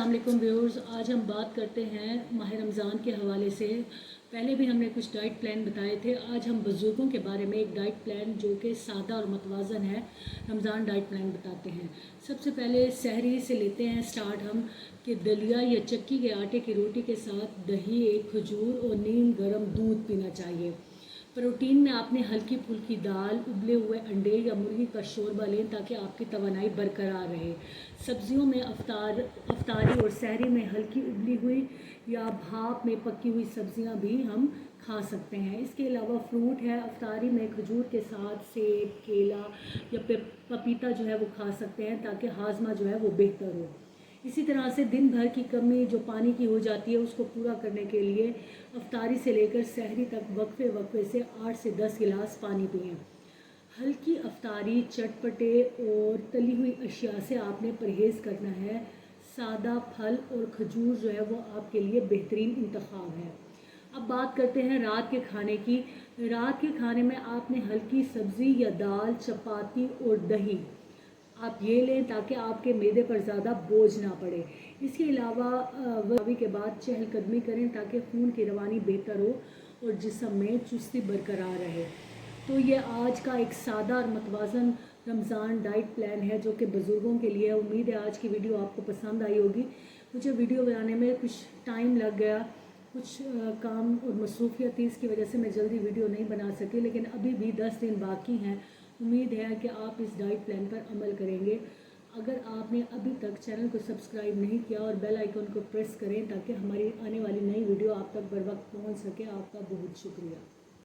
अस्सलाम वालेकुम व्यूअर्स। आज हम बात करते हैं माह रमज़ान के हवाले से। पहले भी हमने कुछ डाइट प्लान बताए थे। आज हम बुज़ुर्गों के बारे में एक डाइट प्लान जो कि सादा और मतवाज़न है, रमज़ान डाइट प्लान बताते हैं। सबसे पहले सहरी से लेते हैं स्टार्ट हम कि दलिया या चक्की के आटे की रोटी के साथ दही, एक खजूर और नीम गर्म दूध पीना चाहिए। प्रोटीन में आपने हल्की फुल्की दाल, उबले हुए अंडे या मुर्गी का शोरबा लें ताकि आपकी तवानाई बरकरार रहे। सब्जियों में अफ्तारी और सहरी में हल्की उबली हुई या भाप में पकी हुई सब्जियां भी हम खा सकते हैं। इसके अलावा फ्रूट है, अफ्तारी में खजूर के साथ सेब, केला या पपीता जो है वो खा सकते हैं ताकि हाजमा जो है वो बेहतर हो। इसी तरह से दिन भर की कमी जो पानी की हो जाती है उसको पूरा करने के लिए अफ्तारी से लेकर सहरी तक वक्फे वक्फे से 8 से 10 गिलास पानी पिएं। हल्की अफ्तारी, चटपटे और तली हुई अशिया से आपने परहेज़ करना है। सादा फल और खजूर जो है वो आपके लिए बेहतरीन इंतखाब है। अब बात करते हैं रात के खाने की। रात के खाने में आपने हल्की सब्ज़ी या दाल, चपाती और दही आप ये लें ताकि आपके मैदे पर ज़्यादा बोझ ना पड़े। इसके अलावा वज़ी के बाद चहलकदमी करें ताकि खून की रवानी बेहतर हो और जिस्म में चुस्ती बरकरार रहे। तो ये आज का एक सादा और मतवाज़न रमज़ान डाइट प्लान है जो कि बुज़ुर्गों के लिए है। उम्मीद है आज की वीडियो आपको पसंद आई होगी। मुझे वीडियो बनाने में कुछ टाइम लग गया, कुछ काम और मसरूफियत थी, इसकी वजह से मैं जल्दी वीडियो नहीं बना सकी, लेकिन अभी भी 10 दिन बाकी हैं। उम्मीद है कि आप इस डाइट प्लान पर अमल करेंगे। अगर आपने अभी तक चैनल को सब्सक्राइब नहीं किया और बेल आइकन को प्रेस करें ताकि हमारी आने वाली नई वीडियो आप तक बर वक्त पहुँच सके। आपका बहुत शुक्रिया।